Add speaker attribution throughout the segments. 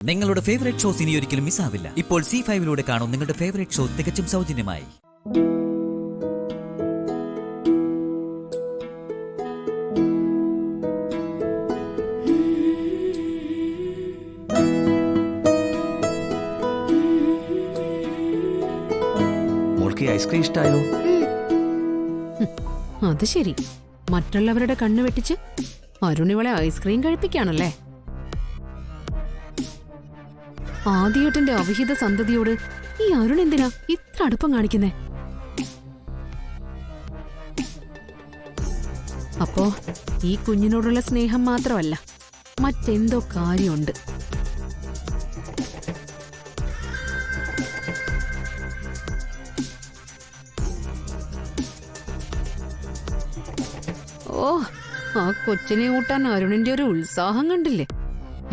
Speaker 1: നിങ്ങളുടെ favourite shows ഇനി ഒരിക്കലും മിസ്സാവില്ല. ഇപ്പോൾ C5 കാണും നിങ്ങളുടെ ഫേവറേറ്റ് ഷോ തികച്ചും സൗജന്യമായി.
Speaker 2: മോൾക്ക് ഐസ്ക്രീം ഇഷ്ടായോ?
Speaker 3: അത് ശരി, മറ്റുള്ളവരുടെ കണ്ണു വെട്ടിച്ച് അരുണിവളെ ഐസ്ക്രീം കഴിപ്പിക്കാണല്ലേ? ആദ്യേട്ടന്റെ അവിഹിത സന്തതിയോട് ഈ അരുൺ എന്തിനാ ഇത്ര അടുപ്പം കാണിക്കുന്നേ? അപ്പോ ഈ കുഞ്ഞിനോടുള്ള സ്നേഹം മാത്രമല്ല, മറ്റെന്തോ കാര്യമുണ്ട്. ഓ, ആ കൊച്ചിനെ കൂട്ടാൻ അരുണിന്റെ ഒരു ഉത്സാഹം കണ്ടില്ലേ?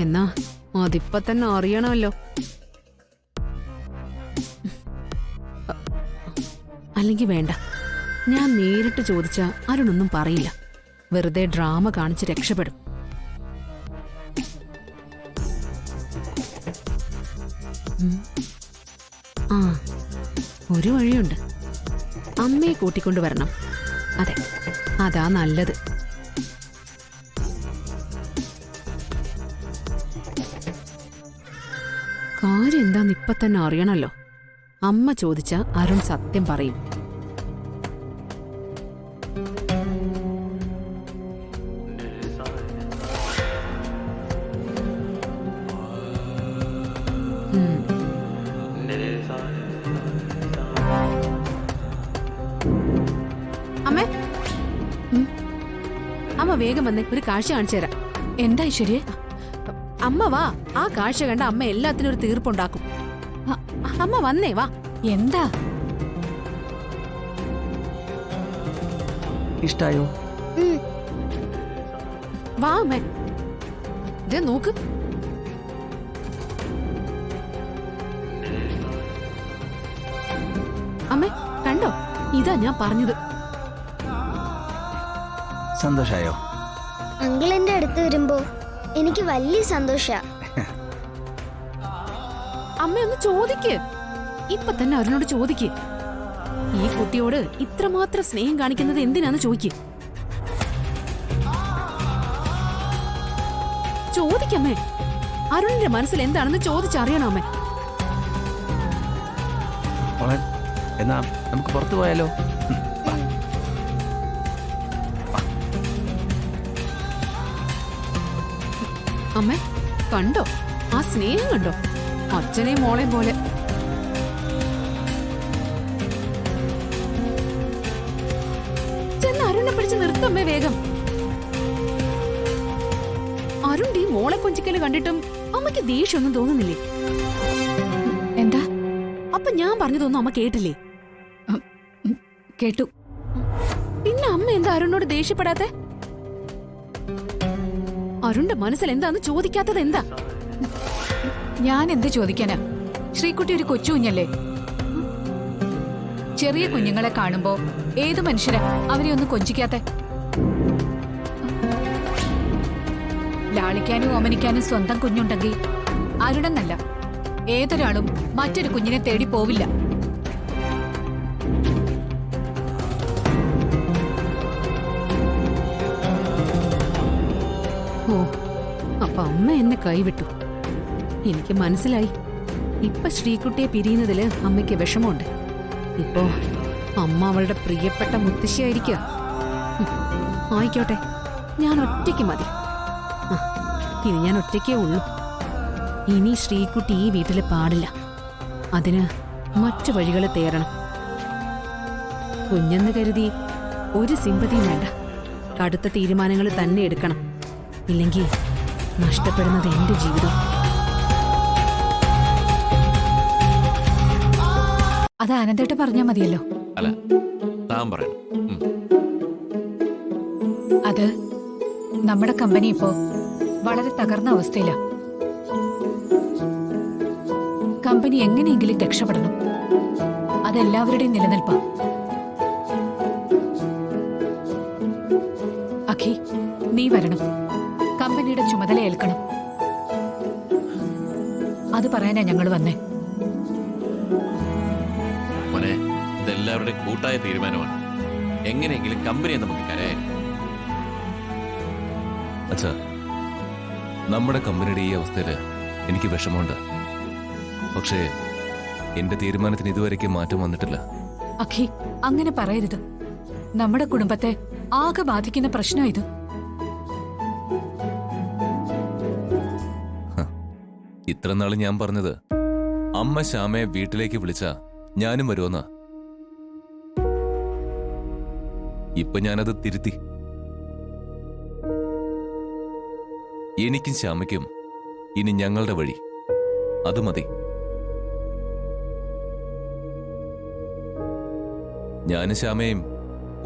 Speaker 3: എന്നാ അതിപ്പ തന്നെ അറിയണമല്ലോ. അല്ലെങ്കിൽ വേണ്ട, ഞാൻ നേരിട്ട് ചോദിച്ചാ അരുണൊന്നും പറയില്ല, വെറുതെ ഡ്രാമ കാണിച്ച് രക്ഷപ്പെടും. ആ, ഒരു വഴിയുണ്ട്. അമ്മയെ കൂട്ടിക്കൊണ്ടു വരണം. അതെ, അതാ നല്ലത്. കാര്യം എന്താന്ന് ഇപ്പൊ തന്നെ അറിയണല്ലോ. അമ്മ ചോദിച്ച അരുൺ സത്യം പറയും. അമ്മേ, അമ്മ വേഗം വന്നേ, ഒരു കാഴ്ച കാണിച്ചു തരാം.
Speaker 4: എന്താ ഐശ്വര്യ?
Speaker 3: അമ്മ വാ, ആ കാഴ്ച കണ്ട അമ്മ എല്ലാത്തിനും ഒരു തീർപ്പുണ്ടാക്കും. അമ്മ വന്നേ, വാ.
Speaker 4: എന്താ?
Speaker 2: ഇഷ്ടായോ?
Speaker 3: വാ അമ്മേ, ദേ നോക്ക്. അമ്മേ കണ്ടോ, ഇതാ ഞാൻ പറഞ്ഞത്.
Speaker 2: സന്തോഷായോ?
Speaker 5: അങ്കിൾ എന്റെ അടുത്ത് വരുമ്പോ എനിക്ക് വലിയ സന്തോഷ.
Speaker 3: അമ്മയൊന്ന് ചോദിക്ക്, ഇപ്പൊ തന്നെ അരുണോട് ചോദിക്ക്. ഈ കുട്ടിയോട് ഇത്രമാത്രം സ്നേഹം കാണിക്കുന്നത് എന്തിനാന്ന് ചോദിക്ക്. ചോദിക്കമ്മേ, അരുണിന്റെ മനസ്സിൽ എന്താണെന്ന് ചോദിച്ചറിയണോ അമ്മേ?
Speaker 2: എന്നാ നമുക്ക് പുറത്തു പോയാലോ?
Speaker 3: അമ്മേ കണ്ടോ, ആ സ്നേഹം കണ്ടോ, അച്ഛനെയും മോളെയും പോലെ. ചെന്ന് അരുണിനെ പിടിച്ച് നിർത്തമ്മേ വേഗം. അരുണിന്റെ ഈ മോളെ കൊഞ്ചിക്കല് കണ്ടിട്ടും അമ്മയ്ക്ക് ദേഷ്യമൊന്നും തോന്നുന്നില്ലേ?
Speaker 4: എന്താ?
Speaker 3: അപ്പൊ ഞാൻ പറഞ്ഞതൊന്നും അമ്മ കേട്ടില്ലേ?
Speaker 4: കേട്ടു.
Speaker 3: പിന്നെ അമ്മ എന്താ അരുണിനോട് ദേഷ്യപ്പെടാത്തെ? അരുണിന്റെ മനസ്സിൽ എന്താന്ന് ചോദിക്കാത്തത് എന്താ?
Speaker 4: ഞാൻ എന്ത് ചോദിക്കാനാ? ശ്രീകുട്ടി ഒരു കൊച്ചു കുഞ്ഞല്ലേ? ചെറിയ കുഞ്ഞുങ്ങളെ കാണുമ്പോ ഏത് മനുഷ്യരാ അവരെ ഒന്ന് കൊഞ്ചിക്കാത്തെ? ലാളിക്കാനും ഓമനിക്കാനും സ്വന്തം കുഞ്ഞുണ്ടെങ്കിൽ അരുണെന്നല്ല ഏതൊരാളും മറ്റൊരു കുഞ്ഞിനെ തേടി പോവില്ല.
Speaker 3: ഓ, അപ്പൊ അമ്മ എന്നെ കൈവിട്ടു. എനിക്ക് മനസ്സിലായി. ഇപ്പൊ ശ്രീകുട്ടിയെ പിരിയുന്നതില് അമ്മയ്ക്ക് വിഷമമുണ്ട്. ഇപ്പോ അമ്മ അവളുടെ പ്രിയപ്പെട്ട മുത്തശ്ശിയായിരിക്കുക. ആയിക്കോട്ടെ, ഞാൻ ഒറ്റയ്ക്ക് മതി. ഇനി ഞാൻ ഒറ്റയ്ക്കേ ഉള്ളൂ. ഇനി ശ്രീകുട്ടി ഈ വീട്ടില് പാടില്ല. അതിന് മറ്റു വഴികൾ തേടണം. കുഞ്ഞെന്ന് കരുതി ഒരു സിമ്പതിയും വേണ്ട. കടുത്ത തീരുമാനങ്ങൾ തന്നെ എടുക്കണം. ഇല്ലെങ്കിൽ നഷ്ടപ്പെടുന്നത് എന്റെ ജീവിതം.
Speaker 4: അത് ആനന്ദേട്ട പറഞ്ഞാ മതിയല്ലോ.
Speaker 6: അല്ല, താൻ പറയണം.
Speaker 4: അത് നമ്മുടെ കമ്പനി ഇപ്പോ വളരെ തകർന്ന അവസ്ഥയിലാ. കമ്പനി എങ്ങനെയെങ്കിലും രക്ഷപ്പെടണം. അതെല്ലാവരുടെയും നിലനിൽപ്പാ. അഖി, നീ വരണം. കമ്പനിയുടെ ചുമതല ഏൽക്കണം. അത് പറയാനാ ഞങ്ങൾ വന്നേ.
Speaker 6: മോനെ, ഇതെല്ലാവരുടെയും കൂട്ടായ തീരുമാനമാണ്. എങ്ങനെയെങ്കിലും കമ്പനിയെ നമുക്ക് കരയായി.
Speaker 7: അച്ഛാ, നമ്മുടെ കമ്പനിയുടെ ഈ അവസ്ഥയിൽ എനിക്ക് വിഷമമുണ്ട്. പക്ഷേ എന്റെ തീരുമാനത്തിന് ഇതുവരെയ്ക്ക് മാറ്റം വന്നിട്ടില്ല.
Speaker 4: അഖി, അങ്ങനെ പറയരുത്. നമ്മുടെ കുടുംബത്തെ ആകെ ബാധിക്കുന്ന പ്രശ്നം ഇത്.
Speaker 7: ഇത്ര നാള് ഞാൻ പറഞ്ഞത് അമ്മ ശ്യാമയെ വീട്ടിലേക്ക് വിളിച്ച ഞാനും വരുമെന്നാ. ഇപ്പൊ ഞാനത് തിരുത്തി. എനിക്കും ശ്യാമയ്ക്കും ഇനി ഞങ്ങളുടെ വഴി, അത് മതി. ഞാനും ശ്യാമയും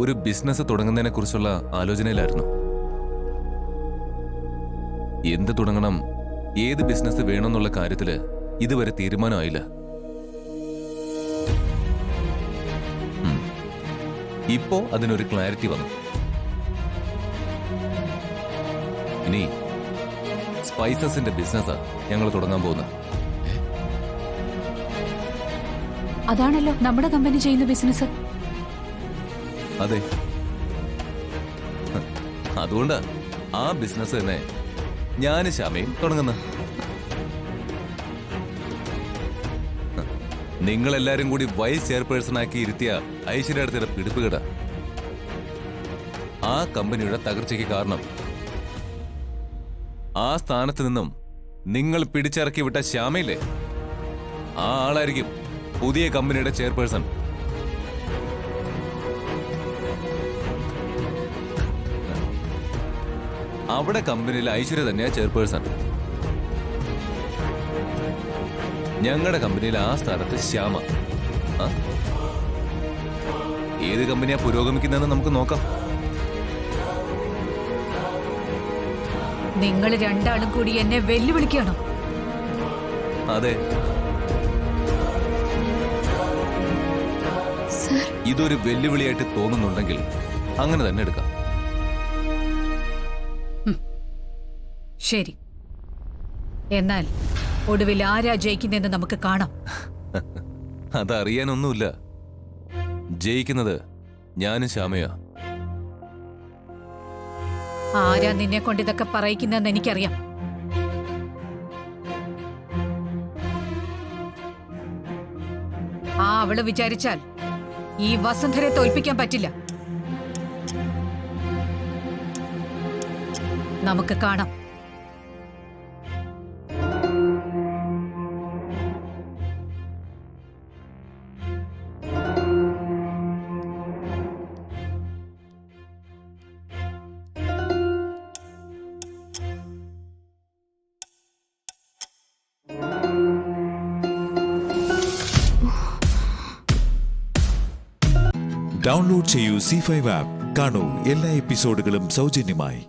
Speaker 7: ഒരു ബിസിനസ് തുടങ്ങുന്നതിനെ കുറിച്ചുള്ള ആലോചനയിലായിരുന്നു. എന്ത് തുടങ്ങണം, ഏത് ബിസിനസ് വേണമെന്നുള്ള കാര്യത്തില് ഇതുവരെ തീരുമാനമായില്ല. ഇപ്പോ അതിനൊരു ക്ലാരിറ്റി വന്നു. ഇനി സ്പൈസസിന്റെ ബിസിനസ്സാ ഞങ്ങൾ തുടങ്ങാൻ പോകുന്നത്.
Speaker 4: അതാണല്ലോ നമ്മുടെ കമ്പനി ചെയ്യുന്ന ബിസിനസ്.
Speaker 7: അതെ, അതുകൊണ്ടാ ആ ബിസിനസ് തന്നെ ഞാനും ശ്യാമയും തുടങ്ങുന്ന. നിങ്ങളെല്ലാരും കൂടി വൈസ് ചെയർപേഴ്സൺ ആക്കി ഇരുത്തിയ ഐശ്വര്യ അടുത്തിടെ പിടിപ്പുകട ആ കമ്പനിയുടെ തകർച്ചയ്ക്ക് കാരണം. ആ സ്ഥാനത്ത് നിന്നും നിങ്ങൾ പിടിച്ചിറക്കി വിട്ട ശ്യാമയില്ലേ, ആ ആളായിരിക്കും പുതിയ കമ്പനിയുടെ ചെയർപേഴ്സൺ. അവിടെ കമ്പനിയിൽ ഐശ്വര്യ തന്നെയാ ചെയർപേഴ്സൺ. ഞങ്ങളുടെ കമ്പനിയിൽ ആ സ്ഥാനത്ത് ശ്യാമ. ഏത് കമ്പനിയാ പുരോഗമിക്കുന്നതെന്ന് നമുക്ക് നോക്കാം.
Speaker 4: നിങ്ങൾ രണ്ടാളും കൂടി എന്നെ വെല്ലുവിളിക്കണം.
Speaker 7: അതെ, ഇതൊരു വെല്ലുവിളിയായിട്ട് തോന്നുന്നുണ്ടെങ്കിൽ അങ്ങനെ തന്നെ എടുക്കാം.
Speaker 4: ശരി, എന്നാൽ ഒടുവിൽ ആരാ ജയിക്കുന്നെന്ന് നമുക്ക് കാണാം.
Speaker 7: അതറിയാനൊന്നുമില്ല. ജയിക്കുന്നത് ഞാനും ശ്യാമയാ.
Speaker 4: ആരാ നിന്നെ കൊണ്ട് ഇതൊക്കെ പറയിക്കുന്നെന്ന് എനിക്കറിയാം. അവള് വിചാരിച്ചാൽ ഈ വസുന്ധരെ തോൽപ്പിക്കാൻ പറ്റില്ല. നമുക്ക് കാണാം.
Speaker 8: ഡൗൺലോഡ് ചെയ്യൂ C5 ആപ്പ്. കാണൂ എല്ലാ എപ്പിസോഡുകളും സൗജന്യമായി.